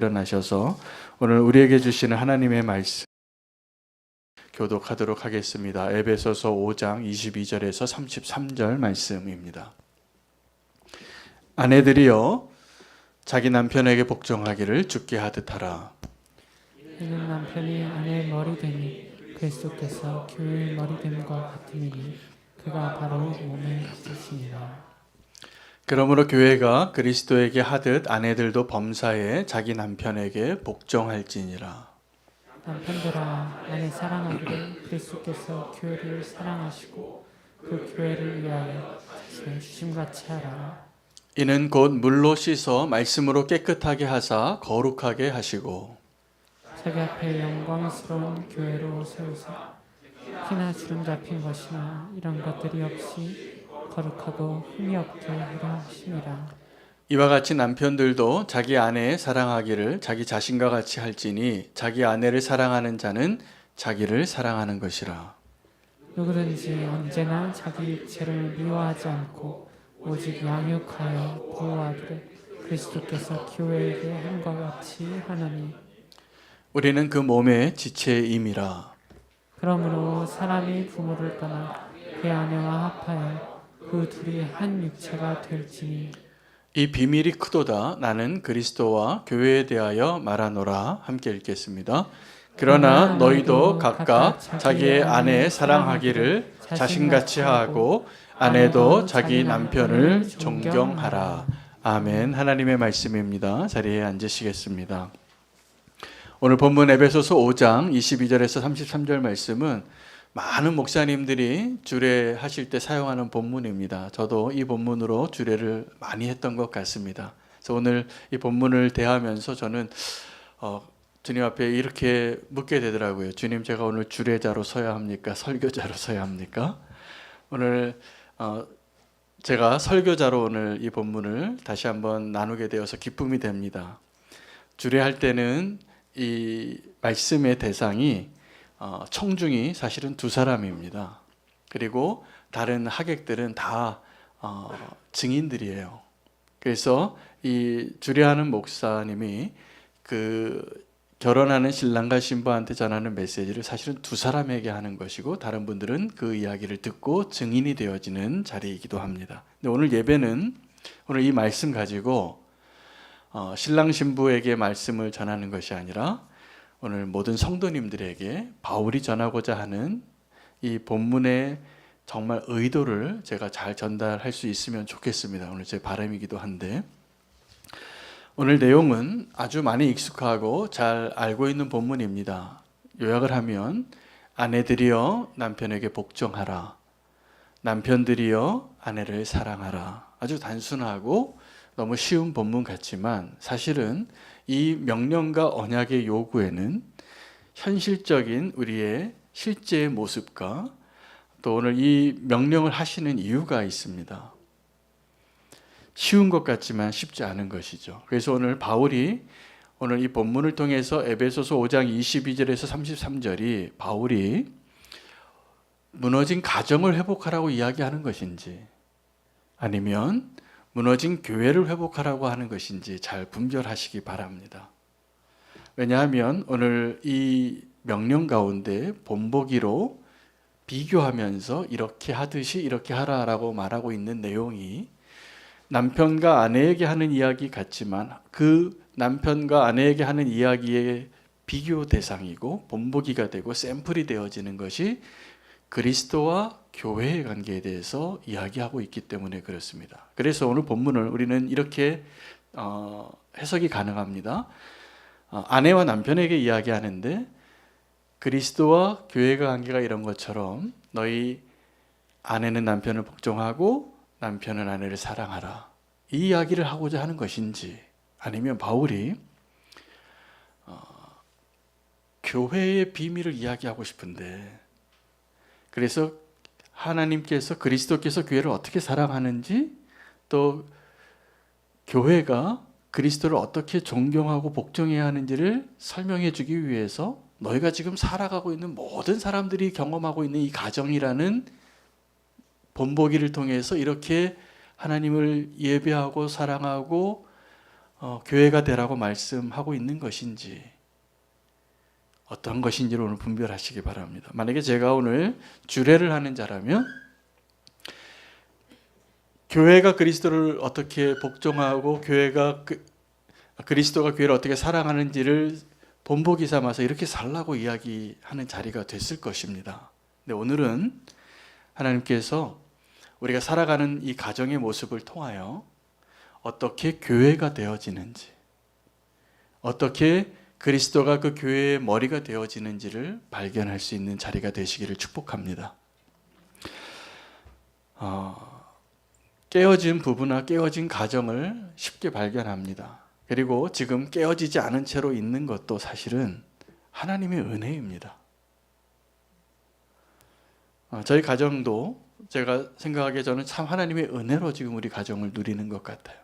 일어나셔서 오늘 우리에게 주시는 하나님의 말씀 교독하도록 하겠습니다. 에베소서 5장 22절에서 33절 말씀입니다. 아내들이여 자기 남편에게 복종하기를 주께 하듯 하라. 이는 남편이 아내의 머리됨이 그리스도께서 교회의 머리됨과 같음이니 그가 바로 몸의 지체시니라. 그러므로 교회가 그리스도에게 하듯 아내들도 범사에 자기 남편에게 복종할지니라. 남편들아 아내 사랑하기를 그리스도께서 교회를 사랑하시고 그 교회를 위하여 자신을 주심같이 하라. 이는 곧 물로 씻어 말씀으로 깨끗하게 하사 거룩하게 하시고 자기 앞에 영광스러운 교회로 세우사 피나 주름 잡힌 것이나 이런 것들이 없이 거룩하고 흠이 없게 하려 하심이라. 이와 같이 남편들도 자기 아내 사랑하기를 자기 자신과 같이 할지니 자기 아내를 사랑하는 자는 자기를 사랑하는 것이라. 누구든지 언제나 자기 육체를 미워하지 않고 오직 양육하여 보호하기를 그리스도께서 교회에게 함과 같이 하나니. 우리는 그 몸의 지체임이라. 그러므로 사람이 부모를 떠나 그 아내와 합하여 그 둘이 한 육체가 될지니. 이 비밀이 크도다. 나는 그리스도와 교회에 대하여 말하노라. 함께 읽겠습니다. 그러나 너희도 각각 자기의 아내 사랑하기를 자신같이 하고 아내도 자기 남편을 존경하라. 아멘. 하나님의 말씀입니다. 자리에 앉으시겠습니다. 오늘 본문 에베소서 5장 22절에서 33절 말씀은 많은 목사님들이 주례하실 때 사용하는 본문입니다. 저도 이 본문으로 주례를 많이 했던 것 같습니다. 그래서 오늘 이 본문을 대하면서 저는 주님 앞에 이렇게 묻게 되더라고요. 주님, 제가 오늘 주례자로 서야 합니까? 설교자로 서야 합니까? 오늘 제가 설교자로 오늘 이 본문을 다시 한번 나누게 되어서 기쁨이 됩니다. 주례할 때는 이 말씀의 대상이 청중이 사실은 두 사람입니다. 그리고 다른 하객들은 다 증인들이에요. 그래서 이 주례하는 목사님이 그 결혼하는 신랑과 신부한테 전하는 메시지를 사실은 두 사람에게 하는 것이고 다른 분들은 그 이야기를 듣고 증인이 되어지는 자리이기도 합니다. 근데 오늘 예배는 오늘 이 말씀 가지고 신랑 신부에게 말씀을 전하는 것이 아니라 오늘 모든 성도님들에게 바울이 전하고자 하는 이 본문의 정말 의도를 제가 잘 전달할 수 있으면 좋겠습니다. 오늘 제 바람이기도 한데 오늘 내용은 아주 많이 익숙하고 잘 알고 있는 본문입니다. 요약을 하면 아내들이여 남편에게 복종하라. 남편들이여 아내를 사랑하라. 아주 단순하고 너무 쉬운 본문 같지만 사실은 이 명령과 언약의 요구에는 현실적인 우리의 실제의 모습과 또 오늘 이 명령을 하시는 이유가 있습니다. 쉬운 것 같지만 쉽지 않은 것이죠. 그래서 오늘 바울이 오늘 이 본문을 통해서 에베소서 5장 22절에서 33절이 바울이 무너진 가정을 회복하라고 이야기하는 것인지 아니면 무너진 교회를 회복하라고 하는 것인지 잘 분별하시기 바랍니다. 왜냐하면 오늘 이 명령 가운데 본보기로 비교하면서 이렇게 하듯이 이렇게 하라라고 말하고 있는 내용이 남편과 아내에게 하는 이야기 같지만 그 남편과 아내에게 하는 이야기의 비교 대상이고 본보기가 되고 샘플이 되어지는 것이 그리스도와 교회의 관계에 대해서 이야기하고 있기 때문에 그렇습니다. 그래서 오늘 본문을 우리는 이렇게 해석이 가능합니다. 아내와 남편에게 이야기하는데 그리스도와 교회가 관계가 이런 것처럼 너희 아내는 남편을 복종하고 남편은 아내를 사랑하라. 이 이야기를 하고자 하는 것인지 아니면 바울이 교회의 비밀을 이야기하고 싶은데 그래서 하나님께서 그리스도께서 교회를 어떻게 사랑하는지 또 교회가 그리스도를 어떻게 존경하고 복종해야 하는지를 설명해 주기 위해서 너희가 지금 살아가고 있는 모든 사람들이 경험하고 있는 이 가정이라는 본보기를 통해서 이렇게 하나님을 예배하고 사랑하고 교회가 되라고 말씀하고 있는 것인지 어떤 것인지를 오늘 분별하시기 바랍니다. 만약에 제가 오늘 주례를 하는 자라면 교회가 그리스도를 어떻게 복종하고 교회가 그리스도가 교회를 어떻게 사랑하는지를 본보기 삼아서 이렇게 살라고 이야기하는 자리가 됐을 것입니다. 근데 오늘은 하나님께서 우리가 살아가는 이 가정의 모습을 통하여 어떻게 교회가 되어지는지, 어떻게 그리스도가 그 교회의 머리가 되어지는지를 발견할 수 있는 자리가 되시기를 축복합니다. 깨어진 부부나 깨어진 가정을 쉽게 발견합니다. 그리고 지금 깨어지지 않은 채로 있는 것도 사실은 하나님의 은혜입니다. 저희 가정도 제가 생각하기에 저는 참 하나님의 은혜로 지금 우리 가정을 누리는 것 같아요.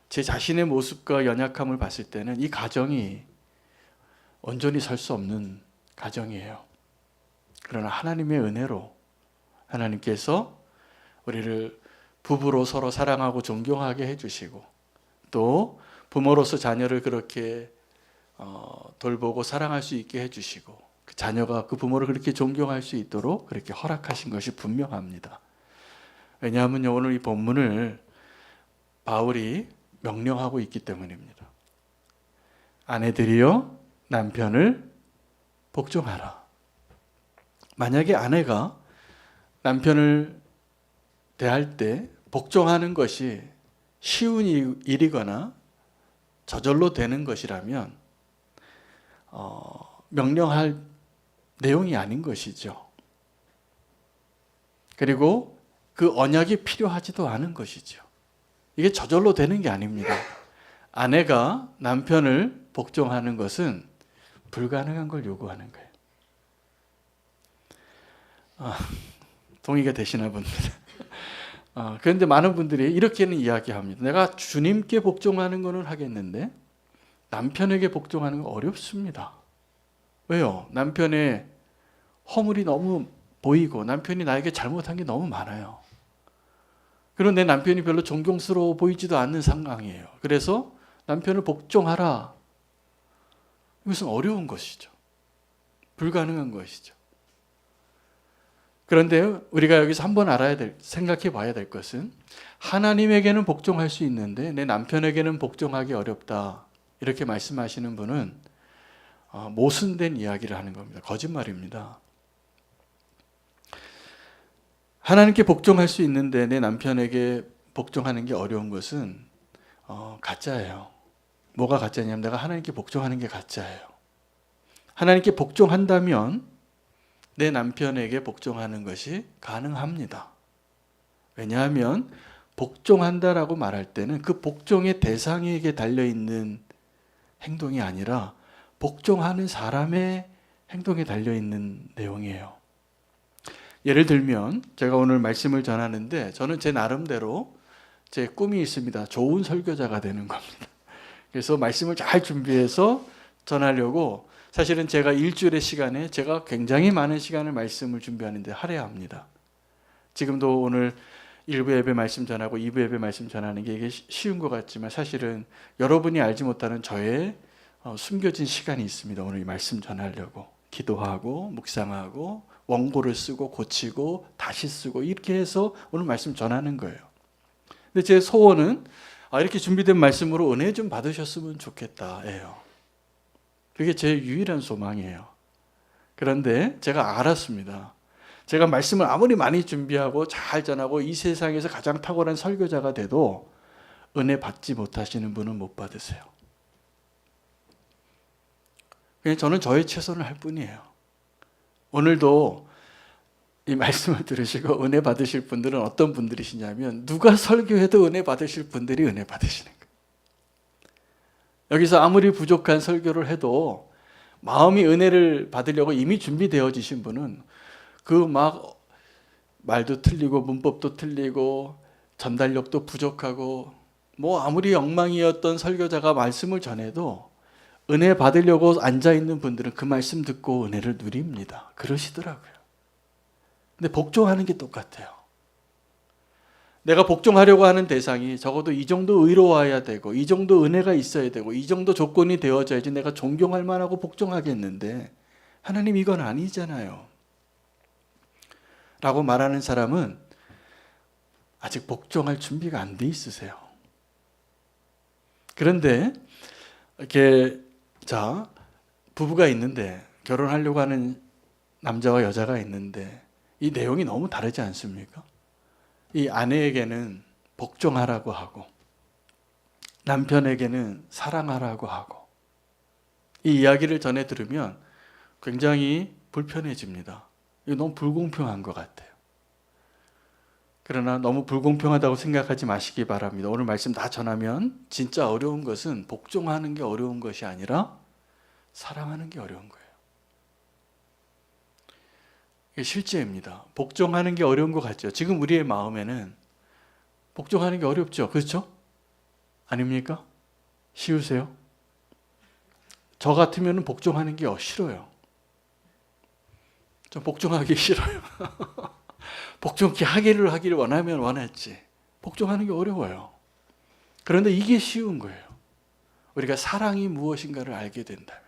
제 자신의 모습과 연약함을 봤을 때는 이 가정이 온전히 설 수 없는 가정이에요. 그러나 하나님의 은혜로 하나님께서 우리를 부부로 서로 사랑하고 존경하게 해주시고 또 부모로서 자녀를 그렇게 돌보고 사랑할 수 있게 해주시고 그 자녀가 그 부모를 그렇게 존경할 수 있도록 그렇게 허락하신 것이 분명합니다. 왜냐하면요, 오늘 이 본문을 바울이 명령하고 있기 때문입니다. 아내들이여 남편을 복종하라. 만약에 아내가 남편을 대할 때 복종하는 것이 쉬운 일이거나 저절로 되는 것이라면 명령할 내용이 아닌 것이죠. 그리고 그 언약이 필요하지도 않은 것이죠. 이게 저절로 되는 게 아닙니다. 아내가 남편을 복종하는 것은 불가능한 걸 요구하는 거예요. 동의가 되시나 봅니다. 그런데 많은 분들이 이렇게는 이야기합니다. 내가 주님께 복종하는 것은 하겠는데 남편에게 복종하는 건 어렵습니다. 왜요? 남편의 허물이 너무 보이고 남편이 나에게 잘못한 게 너무 많아요. 그런데 남편이 별로 존경스러워 보이지도 않는 상황이에요. 그래서 남편을 복종하라. 이것은 어려운 것이죠. 불가능한 것이죠. 그런데 우리가 여기서 한번 생각해 봐야 될 것은 하나님에게는 복종할 수 있는데 내 남편에게는 복종하기 어렵다. 이렇게 말씀하시는 분은 모순된 이야기를 하는 겁니다. 거짓말입니다. 하나님께 복종할 수 있는데 내 남편에게 복종하는 게 어려운 것은 가짜예요. 뭐가 가짜냐면 내가 하나님께 복종하는 게 가짜예요. 하나님께 복종한다면 내 남편에게 복종하는 것이 가능합니다. 왜냐하면 복종한다라고 말할 때는 그 복종의 대상에게 달려있는 행동이 아니라 복종하는 사람의 행동에 달려있는 내용이에요. 예를 들면 제가 오늘 말씀을 전하는데 저는 제 나름대로 제 꿈이 있습니다. 좋은 설교자가 되는 겁니다. 그래서 말씀을 잘 준비해서 전하려고 사실은 제가 일주일의 시간에 제가 굉장히 많은 시간을 말씀을 준비하는데 할애합니다. 지금도 오늘 1부 예배 말씀 전하고 2부 예배 말씀 전하는 게 이게 쉬운 것 같지만 사실은 여러분이 알지 못하는 저의 숨겨진 시간이 있습니다. 오늘 이 말씀 전하려고 기도하고 묵상하고 원고를 쓰고 고치고 다시 쓰고 이렇게 해서 오늘 말씀 전하는 거예요. 근데 제 소원은 이렇게 준비된 말씀으로 은혜 좀 받으셨으면 좋겠다예요. 그게 제 유일한 소망이에요. 그런데 제가 알았습니다. 제가 말씀을 아무리 많이 준비하고 잘 전하고 이 세상에서 가장 탁월한 설교자가 돼도 은혜 받지 못하시는 분은 못 받으세요. 그냥 저는 저의 최선을 할 뿐이에요. 오늘도 이 말씀을 들으시고 은혜 받으실 분들은 어떤 분들이시냐면 누가 설교해도 은혜 받으실 분들이 은혜 받으시는 거예요. 여기서 아무리 부족한 설교를 해도 마음이 은혜를 받으려고 이미 준비되어지신 분은 그 막 말도 틀리고 문법도 틀리고 전달력도 부족하고 뭐 아무리 엉망이었던 설교자가 말씀을 전해도 은혜 받으려고 앉아있는 분들은 그 말씀 듣고 은혜를 누립니다. 그러시더라고요. 근데 복종하는 게 똑같아요. 내가 복종하려고 하는 대상이 적어도 이 정도 의로워야 되고 이 정도 은혜가 있어야 되고 이 정도 조건이 되어져야지 내가 존경할 만하고 복종하겠는데 하나님 이건 아니잖아요 라고 말하는 사람은 아직 복종할 준비가 안 돼 있으세요. 그런데 이렇게 부부가 있는데 결혼하려고 하는 남자와 여자가 있는데 이 내용이 너무 다르지 않습니까? 이 아내에게는 복종하라고 하고 남편에게는 사랑하라고 하고 이 이야기를 전해 들으면 굉장히 불편해집니다. 이거 너무 불공평한 것 같아요. 그러나 너무 불공평하다고 생각하지 마시기 바랍니다. 오늘 말씀 다 전하면 진짜 어려운 것은 복종하는 게 어려운 것이 아니라 사랑하는 게 어려운 거예요. 이게 실제입니다. 복종하는 게 어려운 것 같죠. 지금 우리의 마음에는 복종하는 게 어렵죠. 그렇죠? 아닙니까? 쉬우세요? 저 같으면 복종하는 게 싫어요. 좀 복종하기 싫어요. 복종케 하기를 원하면 원했지. 복종하는 게 어려워요. 그런데 이게 쉬운 거예요. 우리가 사랑이 무엇인가를 알게 된다면.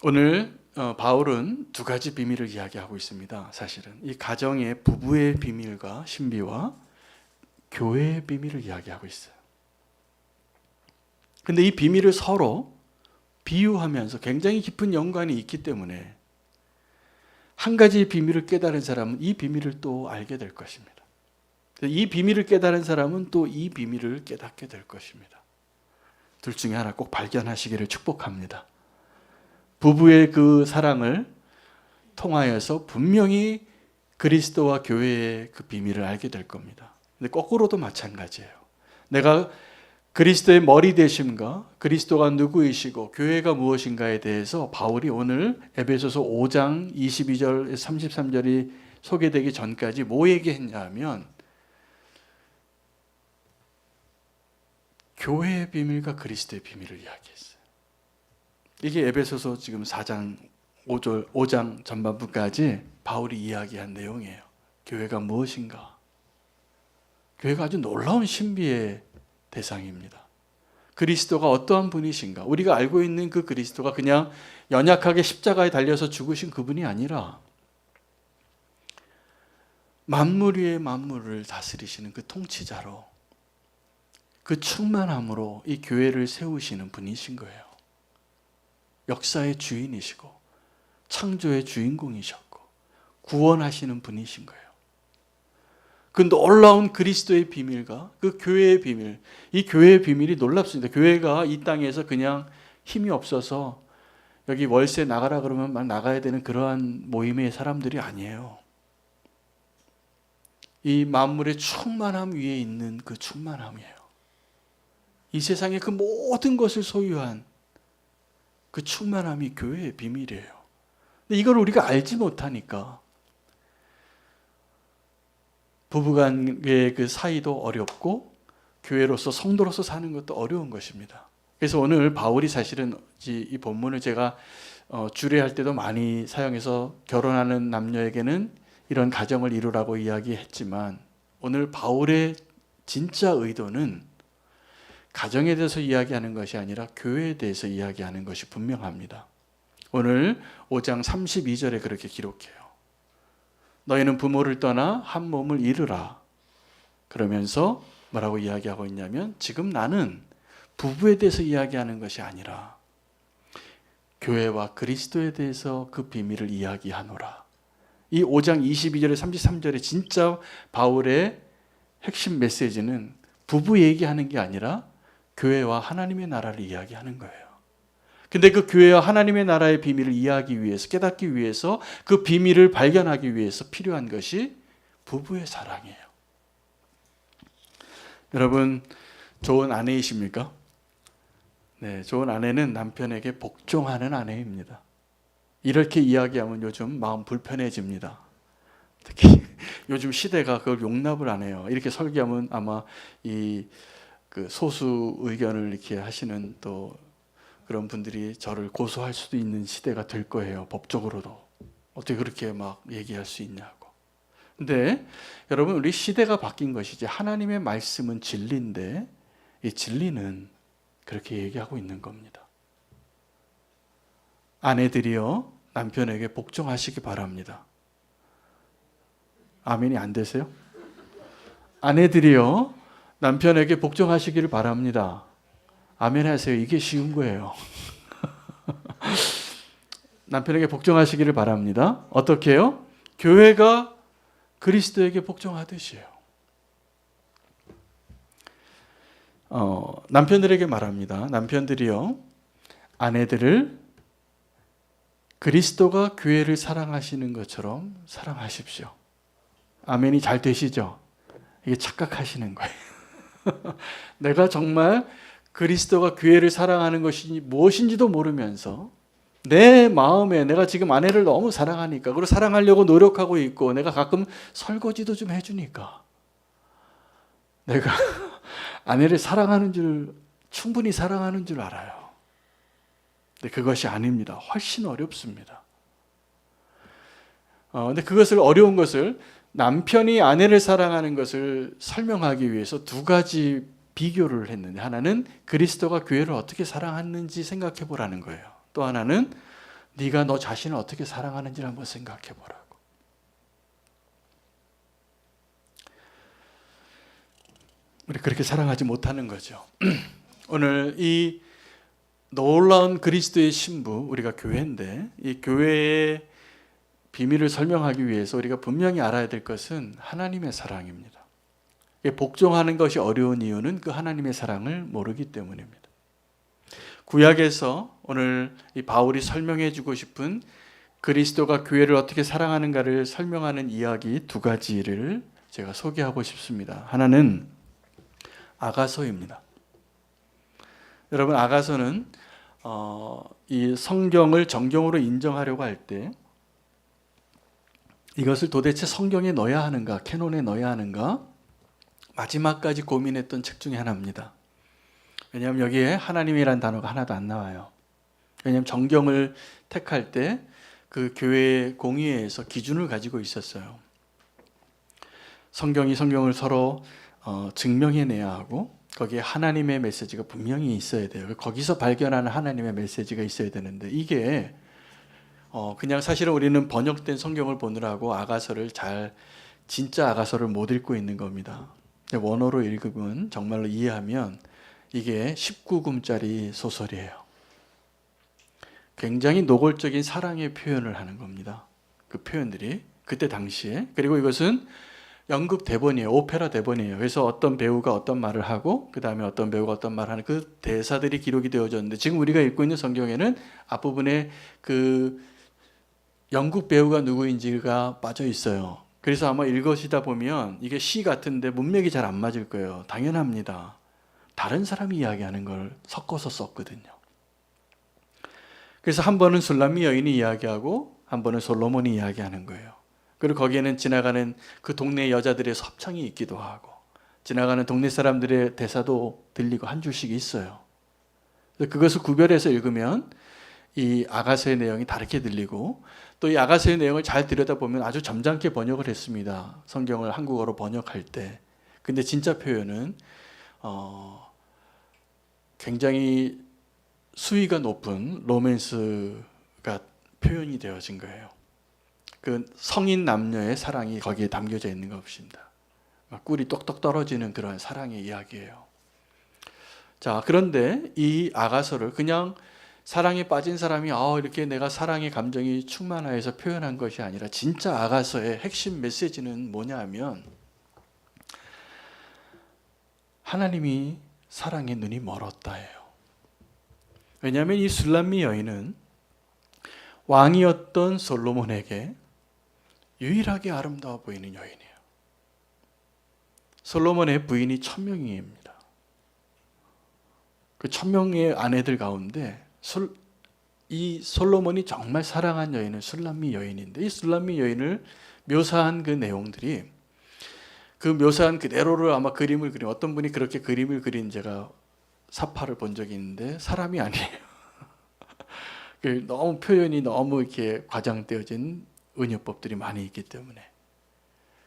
오늘 바울은 두 가지 비밀을 이야기하고 있습니다. 사실은 이 가정의 부부의 비밀과 신비와 교회의 비밀을 이야기하고 있어요. 근데 이 비밀을 서로 비유하면서 굉장히 깊은 연관이 있기 때문에 한 가지 비밀을 깨달은 사람은 이 비밀을 또 알게 될 것입니다. 이 비밀을 깨달은 사람은 또 이 비밀을 깨닫게 될 것입니다. 둘 중에 하나 꼭 발견하시기를 축복합니다. 부부의 그 사랑을 통하여서 분명히 그리스도와 교회의 그 비밀을 알게 될 겁니다. 근데 거꾸로도 마찬가지예요. 내가 그리스도의 머리 되심과 그리스도가 누구이시고 교회가 무엇인가에 대해서 바울이 오늘 에베소서 5장 22절 33절이 소개되기 전까지 뭐 얘기했냐 하면 교회의 비밀과 그리스도의 비밀을 이야기했어요. 이게 에베소서 지금 4장 5장 전반부까지 바울이 이야기한 내용이에요. 교회가 무엇인가? 교회가 아주 놀라운 신비의 대상입니다. 그리스도가 어떠한 분이신가? 우리가 알고 있는 그 그리스도가 그냥 연약하게 십자가에 달려서 죽으신 그분이 아니라 만물 위의 만물을 다스리시는 그 통치자로 그 충만함으로 이 교회를 세우시는 분이신 거예요. 역사의 주인이시고 창조의 주인공이셨고 구원하시는 분이신 거예요. 그 놀라운 그리스도의 비밀과 그 교회의 비밀, 이 교회의 비밀이 놀랍습니다. 교회가 이 땅에서 그냥 힘이 없어서 여기 월세 나가라 그러면 막 나가야 되는 그러한 모임의 사람들이 아니에요. 이 만물의 충만함 위에 있는 그 충만함이에요. 이 세상의 그 모든 것을 소유한 그 충만함이 교회의 비밀이에요. 근데 이걸 우리가 알지 못하니까 부부간의 그 사이도 어렵고 교회로서 성도로서 사는 것도 어려운 것입니다. 그래서 오늘 바울이 사실은 이 본문을 제가 주례할 때도 많이 사용해서 결혼하는 남녀에게는 이런 가정을 이루라고 이야기했지만 오늘 바울의 진짜 의도는 가정에 대해서 이야기하는 것이 아니라 교회에 대해서 이야기하는 것이 분명합니다. 오늘 5장 32절에 그렇게 기록해요. 너희는 부모를 떠나 한 몸을 이루라. 그러면서 뭐라고 이야기하고 있냐면 지금 나는 부부에 대해서 이야기하는 것이 아니라 교회와 그리스도에 대해서 그 비밀을 이야기하노라. 이 5장 22절에 33절에 진짜 바울의 핵심 메시지는 부부 얘기하는 게 아니라 교회와 하나님의 나라를 이야기하는 거예요. 근데 그 교회와 하나님의 나라의 비밀을 이해하기 위해서, 깨닫기 위해서, 그 비밀을 발견하기 위해서 필요한 것이 부부의 사랑이에요. 여러분, 좋은 아내이십니까? 네, 좋은 아내는 남편에게 복종하는 아내입니다. 이렇게 이야기하면 요즘 마음 불편해집니다. 특히 요즘 시대가 그걸 용납을 안 해요. 이렇게 설교하면 아마 그 소수 의견을 이렇게 하시는 또 그런 분들이 저를 고소할 수도 있는 시대가 될 거예요. 법적으로도. 어떻게 그렇게 막 얘기할 수 있냐고. 근데 여러분, 우리 시대가 바뀐 것이지 하나님의 말씀은 진리인데 이 진리는 그렇게 얘기하고 있는 겁니다. 아내들이여 남편에게 복종하시기 바랍니다. 아멘이 안 되세요? 아내들이여 남편에게 복종하시기를 바랍니다. 아멘 하세요. 이게 쉬운 거예요. 남편에게 복종하시기를 바랍니다. 어떻게 해요? 교회가 그리스도에게 복종하듯이요. 남편들에게 말합니다. 남편들이요, 아내들을 그리스도가 교회를 사랑하시는 것처럼 사랑하십시오. 아멘이 잘 되시죠? 이게 착각하시는 거예요. 내가 정말 그리스도가 교회를 사랑하는 것이 무엇인지도 모르면서 내 마음에 내가 지금 아내를 너무 사랑하니까, 그리고 사랑하려고 노력하고 있고, 내가 가끔 설거지도 좀 해주니까 내가 아내를 사랑하는 줄, 충분히 사랑하는 줄 알아요. 근데 그것이 아닙니다. 훨씬 어렵습니다. 근데 그것을, 어려운 것을, 남편이 아내를 사랑하는 것을 설명하기 위해서 두 가지 비교를 했는데, 하나는 그리스도가 교회를 어떻게 사랑했는지 생각해 보라는 거예요. 또 하나는 네가 너 자신을 어떻게 사랑하는지를 한번 생각해 보라고. 우리 그렇게 사랑하지 못하는 거죠. 오늘 이 놀라운 그리스도의 신부, 우리가 교회인데, 이 교회의 비밀을 설명하기 위해서 우리가 분명히 알아야 될 것은 하나님의 사랑입니다. 복종하는 것이 어려운 이유는 그 하나님의 사랑을 모르기 때문입니다. 구약에서 오늘 이 바울이 설명해 주고 싶은 그리스도가 교회를 어떻게 사랑하는가를 설명하는 이야기 두 가지를 제가 소개하고 싶습니다. 하나는 아가서입니다. 여러분, 아가서는 이 성경을 정경으로 인정하려고 할 때 이것을 도대체 성경에 넣어야 하는가, 캐논에 넣어야 하는가, 마지막까지 고민했던 책 중에 하나입니다. 왜냐하면 여기에 하나님이라는 단어가 하나도 안 나와요. 왜냐하면 정경을 택할 때 그 교회 공의회에서 기준을 가지고 있었어요. 성경이 성경을 서로 증명해내야 하고, 거기에 하나님의 메시지가 분명히 있어야 돼요. 거기서 발견하는 하나님의 메시지가 있어야 되는데, 이게 그냥 사실은 우리는 번역된 성경을 보느라고 아가서를 진짜 아가서를 못 읽고 있는 겁니다. 원어로 읽으면, 정말로 이해하면 이게 19금짜리 소설이에요. 굉장히 노골적인 사랑의 표현을 하는 겁니다. 그 표현들이 그때 당시에. 그리고 이것은 연극 대본이에요. 오페라 대본이에요. 그래서 어떤 배우가 어떤 말을 하고, 그 다음에 어떤 배우가 어떤 말을 하는 그 대사들이 기록이 되어졌는데, 지금 우리가 읽고 있는 성경에는 앞부분에 그 영국 배우가 누구인지가 빠져 있어요. 그래서 아마 읽으시다 보면 이게 시 같은데 문맥이 잘 안 맞을 거예요. 당연합니다. 다른 사람이 이야기하는 걸 섞어서 썼거든요. 그래서 한 번은 술람미 여인이 이야기하고 한 번은 솔로몬이 이야기하는 거예요. 그리고 거기에는 지나가는 그 동네 여자들의 합창이 있기도 하고, 지나가는 동네 사람들의 대사도 들리고 한 줄씩 있어요. 그것을 구별해서 읽으면 이 아가서의 내용이 다르게 들리고, 또 이 아가서의 내용을 잘 들여다보면 아주 점잖게 번역을 했습니다. 성경을 한국어로 번역할 때. 근데 진짜 표현은 굉장히 수위가 높은 로맨스가 표현이 되어진 거예요. 그 성인 남녀의 사랑이 거기에 담겨져 있는 것입니다. 꿀이 똑똑 떨어지는 그런 사랑의 이야기예요. 자, 그런데 이 아가서를 그냥 사랑에 빠진 사람이 이렇게 내가 사랑의 감정이 충만하여서 표현한 것이 아니라, 진짜 아가서의 핵심 메시지는 뭐냐 하면, 하나님이 사랑의 눈이 멀었다예요. 왜냐하면 이 술람미 여인은 왕이었던 솔로몬에게 유일하게 아름다워 보이는 여인이에요. 솔로몬의 부인이 1000명입니다. 그 1000명의 아내들 가운데 이 솔로몬이 정말 사랑한 여인은 술람미 여인인데, 이 술람미 여인을 묘사한 그 내용들이, 그 묘사한 그대로를 아마 그림을 그린, 어떤 분이 그렇게 그림을 그린 제가 사파를 본 적이 있는데 사람이 아니에요. 너무 표현이 너무 이렇게 과장되어진 은유법들이 많이 있기 때문에.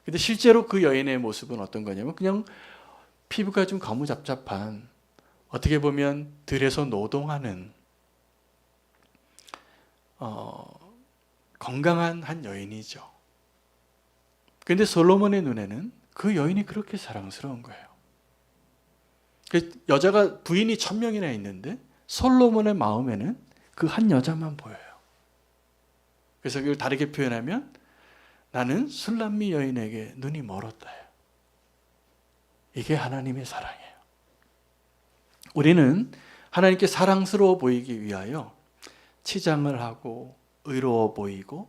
근데 실제로 그 여인의 모습은 어떤 거냐면 그냥 피부가 좀 거무잡잡한, 어떻게 보면 들에서 노동하는 건강한 한 여인이죠. 그런데 솔로몬의 눈에는 그 여인이 그렇게 사랑스러운 거예요. 여자가 부인이 1000명이나 있는데 솔로몬의 마음에는 그 한 여자만 보여요. 그래서 이걸 다르게 표현하면 나는 술람미 여인에게 눈이 멀었다. 이게 하나님의 사랑이에요. 우리는 하나님께 사랑스러워 보이기 위하여 치장을 하고 의로워 보이고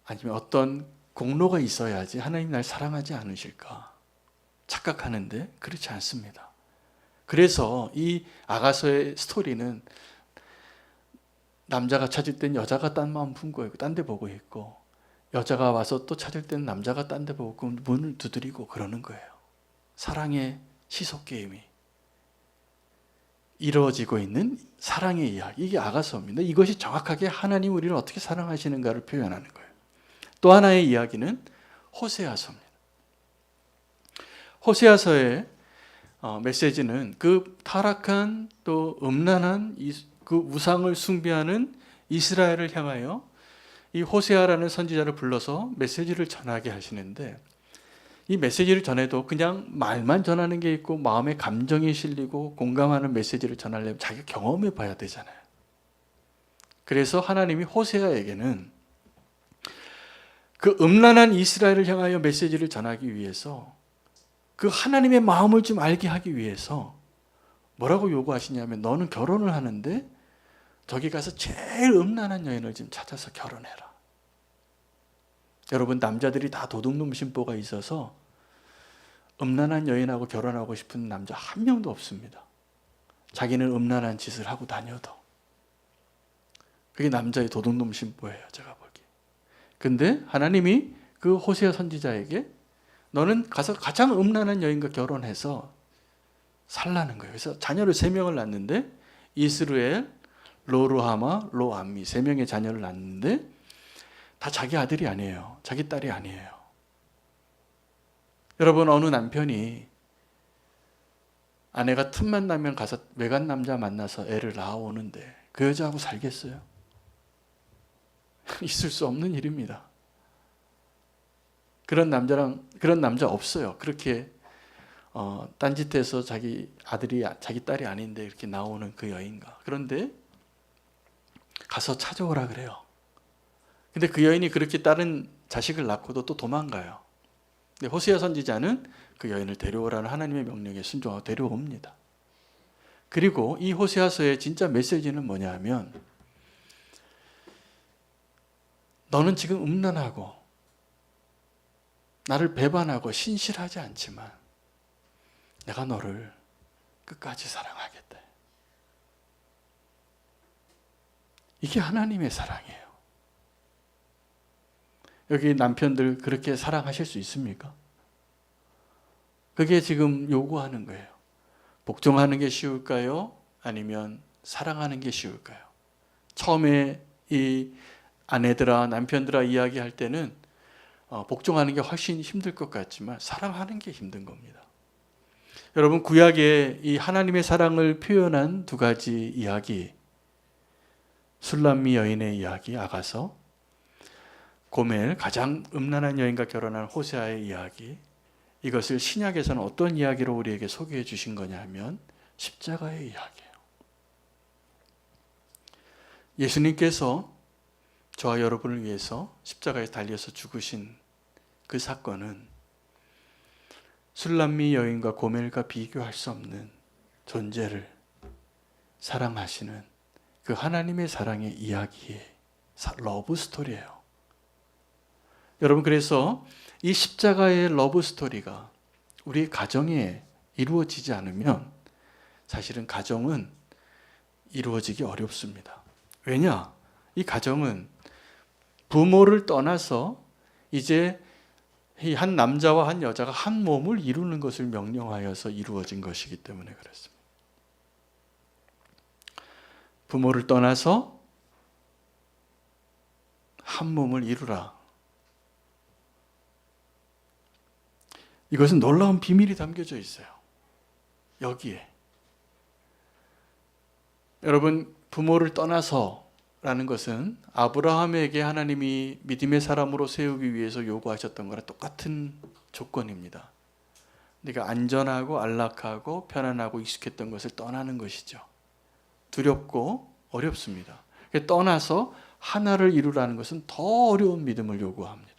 아니면 어떤 공로가 있어야지 하나님 날 사랑하지 않으실까 착각하는데 그렇지 않습니다. 그래서 이 아가서의 스토리는 남자가 찾을 땐 여자가 딴 마음 품고 있고 딴 데 보고 있고, 여자가 와서 또 찾을 때는 남자가 딴 데 보고 문을 두드리고 그러는 거예요. 사랑의 시속 게임이 이루어지고 있는 사랑의 이야기, 이게 아가서입니다. 이것이 정확하게 하나님 우리를 어떻게 사랑하시는가를 표현하는 거예요. 또 하나의 이야기는 호세아서입니다. 호세아서의 메시지는 그 타락한 또 음란한 그 우상을 숭배하는 이스라엘을 향하여 이 호세아라는 선지자를 불러서 메시지를 전하게 하시는데, 이 메시지를 전해도 그냥 말만 전하는 게 있고 마음에 감정이 실리고 공감하는 메시지를 전하려면 자기가 경험해 봐야 되잖아요. 그래서 하나님이 호세아에게는 그 음란한 이스라엘을 향하여 메시지를 전하기 위해서, 그 하나님의 마음을 좀 알게 하기 위해서 뭐라고 요구하시냐면, 너는 결혼을 하는데 저기 가서 제일 음란한 여인을 좀 찾아서 결혼해라. 여러분, 남자들이 다 도둑놈 심보가 있어서 음란한 여인하고 결혼하고 싶은 남자 한 명도 없습니다. 자기는 음란한 짓을 하고 다녀도. 그게 남자의 도둑놈 심보예요, 제가 보기에. 근데 하나님이 그 호세아 선지자에게 너는 가서 가장 음란한 여인과 결혼해서 살라는 거예요. 그래서 자녀를 3명을 낳는데 이스루엘, 로루하마, 로암미 3명의 자녀를 낳는데 다 자기 아들이 아니에요. 자기 딸이 아니에요. 여러분, 어느 남편이 아내가 틈만 나면 가서 외간 남자 만나서 애를 낳아오는데 그 여자하고 살겠어요? 있을 수 없는 일입니다. 그런 남자 없어요. 그렇게 딴짓해서 자기 아들이 자기 딸이 아닌데 이렇게 나오는 그 여인과. 그런데 가서 찾아오라 그래요. 근데 그 여인이 그렇게 다른 자식을 낳고도 또 도망가요. 근데 호세아 선지자는 그 여인을 데려오라는 하나님의 명령에 순종하고 데려옵니다. 그리고 이 호세아서의 진짜 메시지는 뭐냐 하면, 너는 지금 음란하고 나를 배반하고 신실하지 않지만 내가 너를 끝까지 사랑하겠다. 이게 하나님의 사랑이에요. 여기 남편들 그렇게 사랑하실 수 있습니까? 그게 지금 요구하는 거예요. 복종하는 게 쉬울까요? 아니면 사랑하는 게 쉬울까요? 처음에 이 아내들아 남편들아 이야기할 때는 복종하는 게 훨씬 힘들 것 같지만 사랑하는 게 힘든 겁니다. 여러분, 구약에 이 하나님의 사랑을 표현한 2가지 이야기, 술람미 여인의 이야기 아가서, 고멜 가장 음란한 여인과 결혼한 호세아의 이야기, 이것을 신약에서는 어떤 이야기로 우리에게 소개해 주신 거냐 하면 십자가의 이야기예요. 예수님께서 저와 여러분을 위해서 십자가에 달려서 죽으신 그 사건은 술람미 여인과 고멜과 비교할 수 없는 존재를 사랑하시는 그 하나님의 사랑의 이야기의 러브 스토리예요. 여러분, 그래서 이 십자가의 러브 스토리가 우리 가정에 이루어지지 않으면 사실은 가정은 이루어지기 어렵습니다. 왜냐? 이 가정은 부모를 떠나서 이제 이 한 남자와 한 여자가 한 몸을 이루는 것을 명령하여서 이루어진 것이기 때문에 그렇습니다. 부모를 떠나서 한 몸을 이루라. 이것은 놀라운 비밀이 담겨져 있어요. 여기에. 여러분, 부모를 떠나서라는 것은 아브라함에게 하나님이 믿음의 사람으로 세우기 위해서 요구하셨던 거랑 똑같은 조건입니다. 네가 안전하고 안락하고 편안하고 익숙했던 것을 떠나는 것이죠. 두렵고 어렵습니다. 떠나서 하나를 이루라는 것은 더 어려운 믿음을 요구합니다.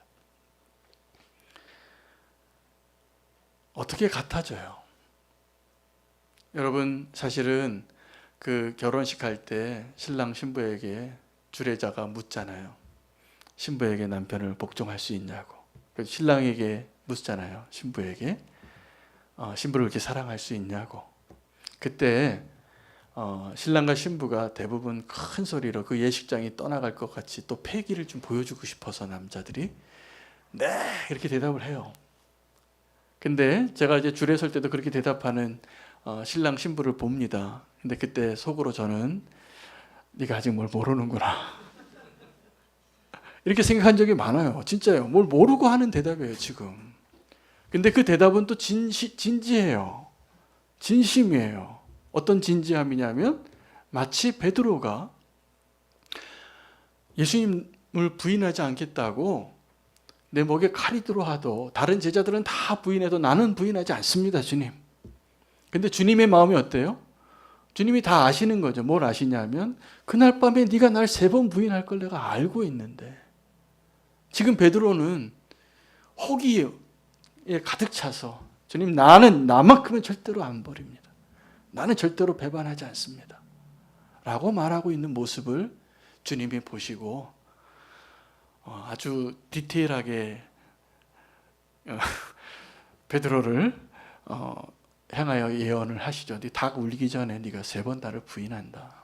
어떻게 같아져요? 여러분, 사실은 그 결혼식 할 때 신랑 신부에게 주례자가 묻잖아요. 신부에게 남편을 복종할 수 있냐고. 신랑에게 묻잖아요. 신부에게 신부를 그렇게 사랑할 수 있냐고. 그때 신랑과 신부가 대부분 큰 소리로 그 예식장이 떠나갈 것 같이 또 패기를 좀 보여주고 싶어서 남자들이 네 이렇게 대답을 해요. 근데 제가 이제 줄에 설 때도 그렇게 대답하는 신랑 신부를 봅니다. 근데 그때 속으로 저는 네가 아직 뭘 모르는구나 이렇게 생각한 적이 많아요. 진짜요. 뭘 모르고 하는 대답이에요 지금. 근데 그 대답은 또 진지해요. 진심이에요. 어떤 진지함이냐면 마치 베드로가 예수님을 부인하지 않겠다고 내 목에 칼이 들어와도 다른 제자들은 다 부인해도 나는 부인하지 않습니다 주님. 근데 주님의 마음이 어때요? 주님이 다 아시는 거죠. 뭘 아시냐면 그날 밤에 네가 날 3번 부인할 걸 내가 알고 있는데 지금 베드로는 호기에 가득 차서 주님 나는 나만큼은 절대로 안 버립니다. 나는 절대로 배반하지 않습니다. 라고 말하고 있는 모습을 주님이 보시고 아주 디테일하게 베드로를 향하여 예언을 하시죠. 네 닭 울기 전에 네가 3번 나를 부인한다.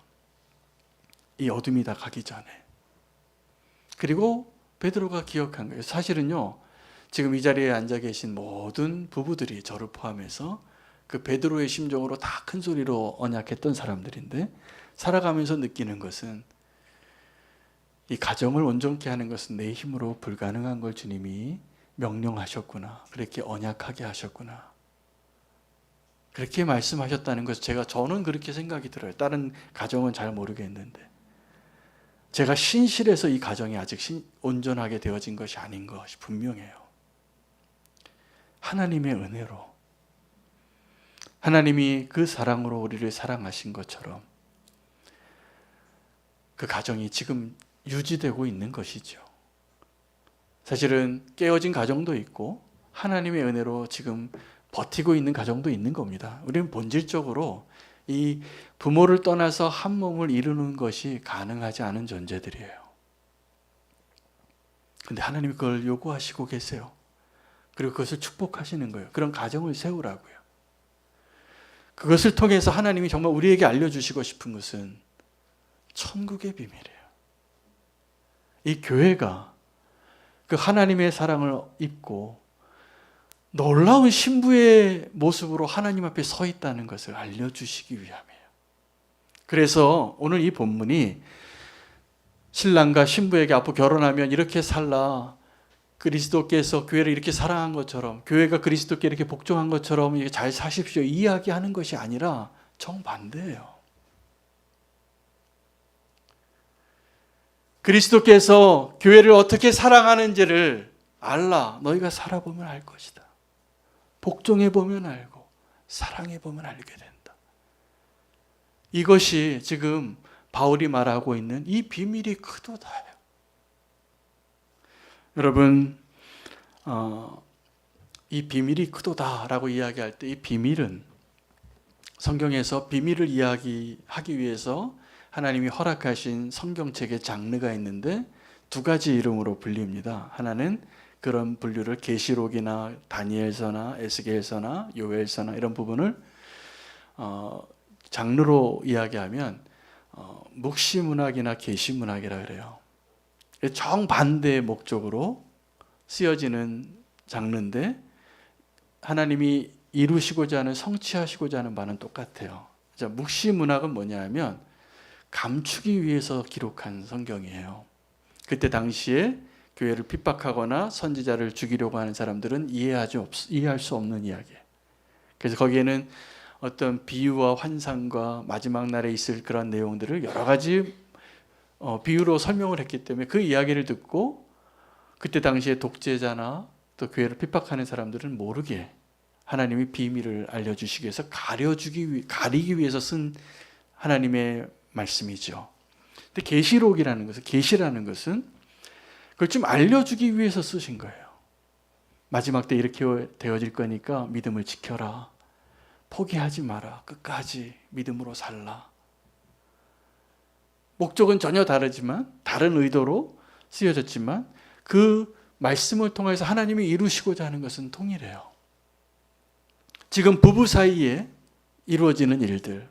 이 어둠이 다 가기 전에. 그리고 베드로가 기억한 거예요. 사실은요. 지금 이 자리에 앉아 계신 모든 부부들이 저를 포함해서 그 베드로의 심정으로 다 큰 소리로 언약했던 사람들인데 살아가면서 느끼는 것은 이 가정을 온전케 하는 것은 내 힘으로 불가능한 걸 주님이 명령하셨구나. 그렇게 언약하게 하셨구나. 그렇게 말씀하셨다는 것을 저는 그렇게 생각이 들어요. 다른 가정은 잘 모르겠는데 제가 신실해서 이 가정이 아직 온전하게 되어진 것이 아닌 것이 분명해요. 하나님의 은혜로 하나님이 그 사랑으로 우리를 사랑하신 것처럼 그 가정이 지금 유지되고 있는 것이죠. 사실은 깨어진 가정도 있고 하나님의 은혜로 지금 버티고 있는 가정도 있는 겁니다. 우리는 본질적으로 이 부모를 떠나서 한 몸을 이루는 것이 가능하지 않은 존재들이에요. 근데 하나님이 그걸 요구하시고 계세요. 그리고 그것을 축복하시는 거예요. 그런 가정을 세우라고요. 그것을 통해서 하나님이 정말 우리에게 알려주시고 싶은 것은 천국의 비밀이에요. 이 교회가 그 하나님의 사랑을 입고 놀라운 신부의 모습으로 하나님 앞에 서 있다는 것을 알려주시기 위함이에요. 그래서 오늘 이 본문이 신랑과 신부에게 앞으로 결혼하면 이렇게 살라, 그리스도께서 교회를 이렇게 사랑한 것처럼, 교회가 그리스도께 이렇게 복종한 것처럼 이렇게 잘 사십시오 이야기하는 것이 아니라 정반대예요. 그리스도께서 교회를 어떻게 사랑하는지를 알라. 너희가 살아보면 알 것이다. 복종해보면 알고 사랑해보면 알게 된다. 이것이 지금 바울이 말하고 있는 이 비밀이 크도다예요. 여러분, 이 비밀이 크도다라고 이야기할 때 이 비밀은 성경에서 비밀을 이야기하기 위해서 하나님이 허락하신 성경책의 장르가 있는데 2가지 이름으로 불립니다. 하나는 그런 분류를 계시록이나 다니엘서나 에스겔서나 요엘서나 이런 부분을 장르로 이야기하면 묵시문학이나 계시문학이라 그래요. 정반대의 목적으로 쓰여지는 장르인데 하나님이 이루시고자 하는 성취하시고자 하는 바는 똑같아요. 자, 묵시문학은 뭐냐면 감추기 위해서 기록한 성경이에요. 그때 당시에 교회를 핍박하거나 선지자를 죽이려고 하는 사람들은 이해할 수 없는 이야기예요. 그래서 거기에는 어떤 비유와 환상과 마지막 날에 있을 그런 내용들을 여러 가지 비유로 설명을 했기 때문에 그 이야기를 듣고 그때 당시에 독재자나 또 교회를 핍박하는 사람들은 모르게 하나님이 비밀을 알려주시기 위해서 가리기 위해서 쓴 하나님의 말씀이죠. 근데 계시라는 것은 그걸 좀 알려주기 위해서 쓰신 거예요. 마지막 때 이렇게 되어질 거니까 믿음을 지켜라. 포기하지 마라. 끝까지 믿음으로 살라. 목적은 전혀 다르지만 다른 의도로 쓰여졌지만 그 말씀을 통해서 하나님이 이루시고자 하는 것은 동일해요. 지금 부부 사이에 이루어지는 일들,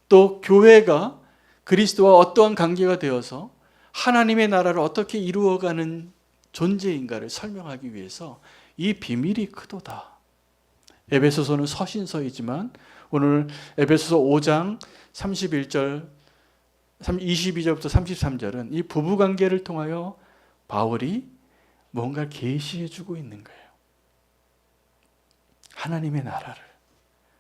또 교회가 그리스도와 어떠한 관계가 되어서 하나님의 나라를 어떻게 이루어가는 존재인가를 설명하기 위해서 이 비밀이 크도다. 에베소서는 서신서이지만 오늘 에베소서 5장 31절 22절부터 33절은 이 부부관계를 통하여 바울이 뭔가 계시해 주고 있는 거예요. 하나님의 나라를.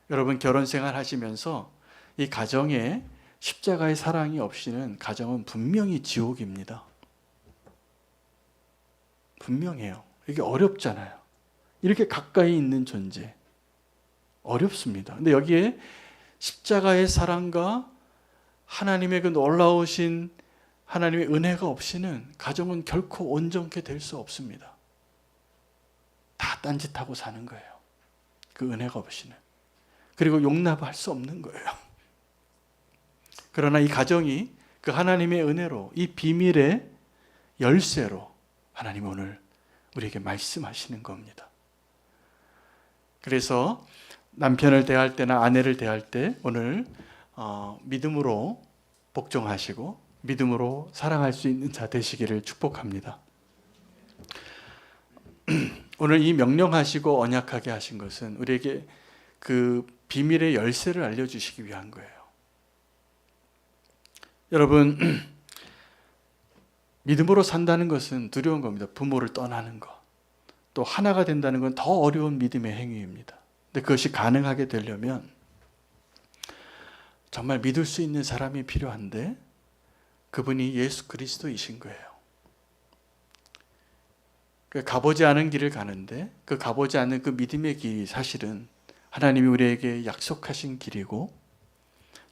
여러분 결혼생활 하시면서 이 가정에 십자가의 사랑이 없이는 가정은 분명히 지옥입니다. 분명해요. 이게 어렵잖아요. 이렇게 가까이 있는 존재. 어렵습니다. 근데 여기에 십자가의 사랑과 하나님의 그 놀라우신 하나님의 은혜가 없이는 가정은 결코 온전케 될 수 없습니다. 다 딴짓하고 사는 거예요. 그 은혜가 없이는. 그리고 용납할 수 없는 거예요. 그러나 이 가정이 그 하나님의 은혜로 이 비밀의 열쇠로 하나님 오늘 우리에게 말씀하시는 겁니다. 그래서 남편을 대할 때나 아내를 대할 때 오늘 믿음으로 복종하시고 믿음으로 사랑할 수 있는 자 되시기를 축복합니다. 오늘 이 명령하시고 언약하게 하신 것은 우리에게 그 비밀의 열쇠를 알려주시기 위한 거예요. 여러분 믿음으로 산다는 것은 두려운 겁니다. 부모를 떠나는 것. 또 하나가 된다는 건 더 어려운 믿음의 행위입니다. 근데 그것이 가능하게 되려면 정말 믿을 수 있는 사람이 필요한데 그분이 예수 그리스도이신 거예요. 가보지 않은 길을 가는데 그 가보지 않은 그 믿음의 길이 사실은 하나님이 우리에게 약속하신 길이고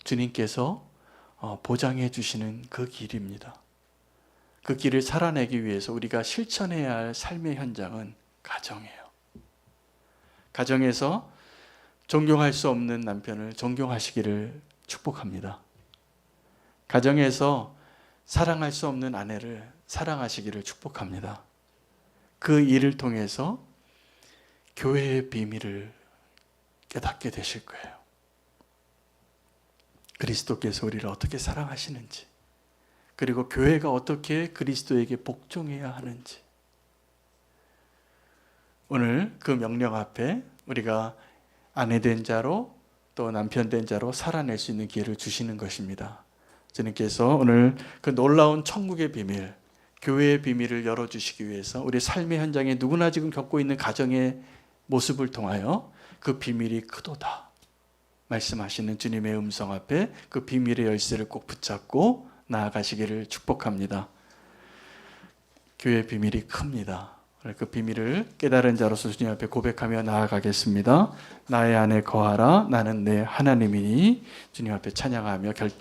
주님께서 보장해 주시는 그 길입니다. 그 길을 살아내기 위해서 우리가 실천해야 할 삶의 현장은 가정이에요. 가정에서 존경할 수 없는 남편을 존경하시기를 축복합니다. 가정에서 사랑할 수 없는 아내를 사랑하시기를 축복합니다. 그 일을 통해서 교회의 비밀을 깨닫게 되실 거예요. 그리스도께서 우리를 어떻게 사랑하시는지, 그리고 교회가 어떻게 그리스도에게 복종해야 하는지, 오늘 그 명령 앞에 우리가 아내 된 자로 또 남편 된 자로 살아낼 수 있는 기회를 주시는 것입니다. 주님께서 오늘 그 놀라운 천국의 비밀, 교회의 비밀을 열어주시기 위해서 우리 삶의 현장에 누구나 지금 겪고 있는 가정의 모습을 통하여 그 비밀이 크도다 말씀하시는 주님의 음성 앞에 그 비밀의 열쇠를 꼭 붙잡고 나아가시기를 축복합니다. 교회의 비밀이 큽니다. 그 비밀을 깨달은 자로서 주님 앞에 고백하며 나아가겠습니다. 나의 안에 거하라. 나는 내 하나님이니. 주님 앞에 찬양하며 결단